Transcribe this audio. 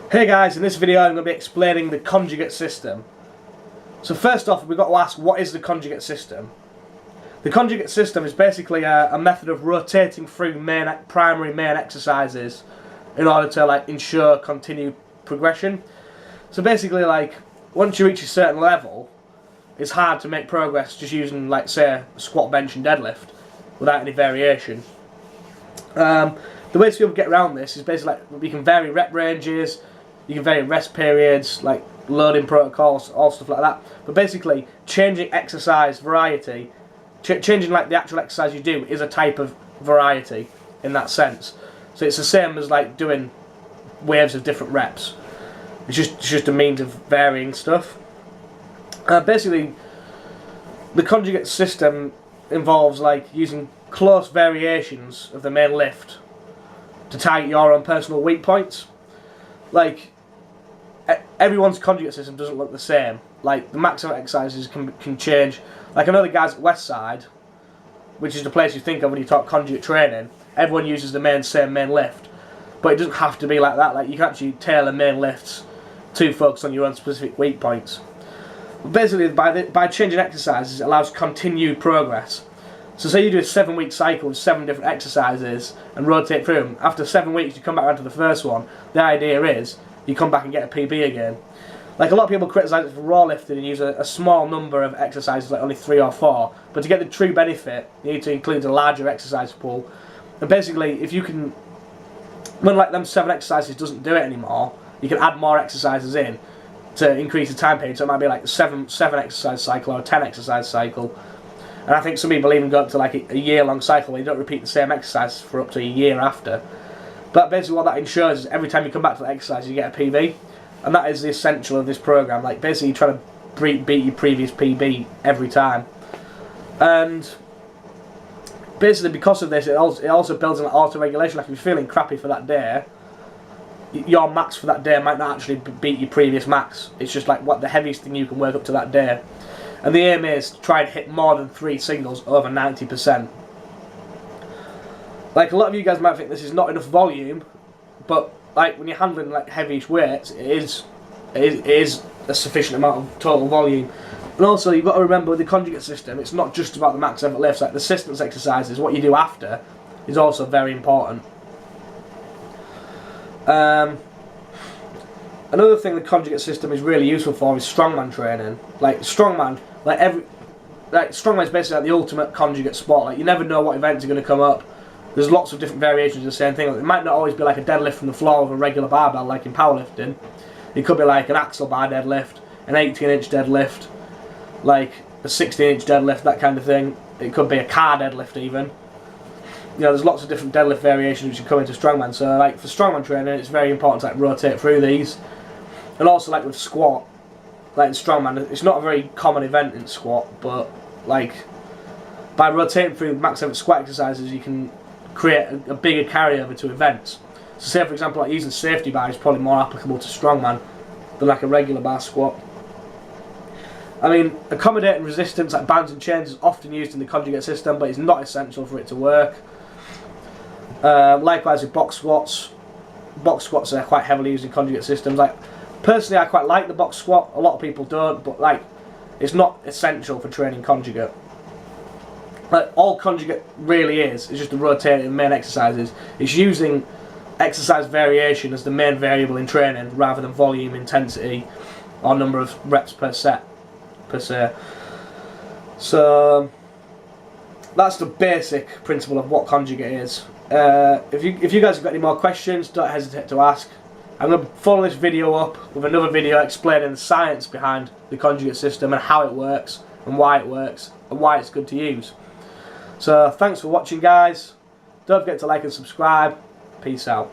Hey guys, in this video I'm going to be explaining the conjugate system. So first off, we've got to ask, what is the conjugate system? The conjugate system is basically a method of rotating through primary main exercises in order to ensure continued progression. So basically, once you reach a certain level, it's hard to make progress just using, say, squat, bench and deadlift without any variation. The way to be able to get around this is basically you can vary rep ranges, you can vary rest periods, loading protocols, all stuff like that. But basically, changing exercise variety, changing the actual exercise you do is a type of variety in that sense. So it's the same as doing waves of different reps. It's just a means of varying stuff. Basically, the conjugate system involves using close variations of the main lift to target your own personal weak points. Everyone's conjugate system doesn't look the same. The maximum exercises can change. I know the guys at Westside, which is the place you think of when you talk conjugate training, everyone uses the same main lift. But it doesn't have to be like that. You can actually tailor main lifts to focus on your own specific weak points. But basically, by changing exercises, it allows continued progress. So say you do a 7-week cycle with 7 different exercises and rotate through them. After 7 weeks, you come back around to the first one. The idea is you come back and get a PB again. A lot of people criticise it for raw lifting and use a small number of exercises, only 3 or 4. But to get the true benefit, you need to include a larger exercise pool. And basically, if you can, when them 7 exercises doesn't do it anymore, you can add more exercises in to increase the time period. So it might be a 7 exercise cycle or a 10 exercise cycle. And I think some people even go up to a year-long cycle where you don't repeat the same exercise for up to a year after. But basically what that ensures is every time you come back to the exercise you get a PB. And that is the essential of this program. Basically you try to beat your previous PB every time. And basically because of this it also builds an auto-regulation. If you're feeling crappy for that day, your max for that day might not actually beat your previous max. It's just what the heaviest thing you can work up to that day. And the aim is to try and hit more than 3 singles over 90%. A lot of you guys might think this is not enough volume, but when you're handling heavyish weights, it is a sufficient amount of total volume. And also you've got to remember with the conjugate system, it's not just about the max effort lifts. The assistance exercises, what you do after, is also very important. Another thing the conjugate system is really useful for is strongman training. Strongman, strongman is basically the ultimate conjugate sport. You never know what events are going to come up. There's lots of different variations of the same thing. It might not always be a deadlift from the floor with a regular barbell like in powerlifting. It could be an axle bar deadlift, an 18-inch deadlift, a 16-inch deadlift, that kind of thing. It could be a car deadlift even. There's lots of different deadlift variations which you come into strongman. So for strongman training, it's very important to rotate through these. And also with squat, in strongman, it's not a very common event in squat, but by rotating through max effort squat exercises, you can create a bigger carryover to events. So say for example, using safety bar is probably more applicable to strongman than a regular bar squat. Accommodating resistance bands and chains is often used in the conjugate system, but it's not essential for it to work. Likewise with box squats. Box squats are quite heavily used in conjugate systems. Personally, I quite like the box squat. A lot of people don't, but it's not essential for training conjugate. All conjugate really is just the rotating main exercises. It's using exercise variation as the main variable in training rather than volume, intensity, or number of reps per set, per se. So that's the basic principle of what conjugate is. If you guys have got any more questions, don't hesitate to ask. I'm going to follow this video up with another video explaining the science behind the conjugate system and how it works and why it's good to use. So thanks for watching guys. Don't forget to like and subscribe. Peace out.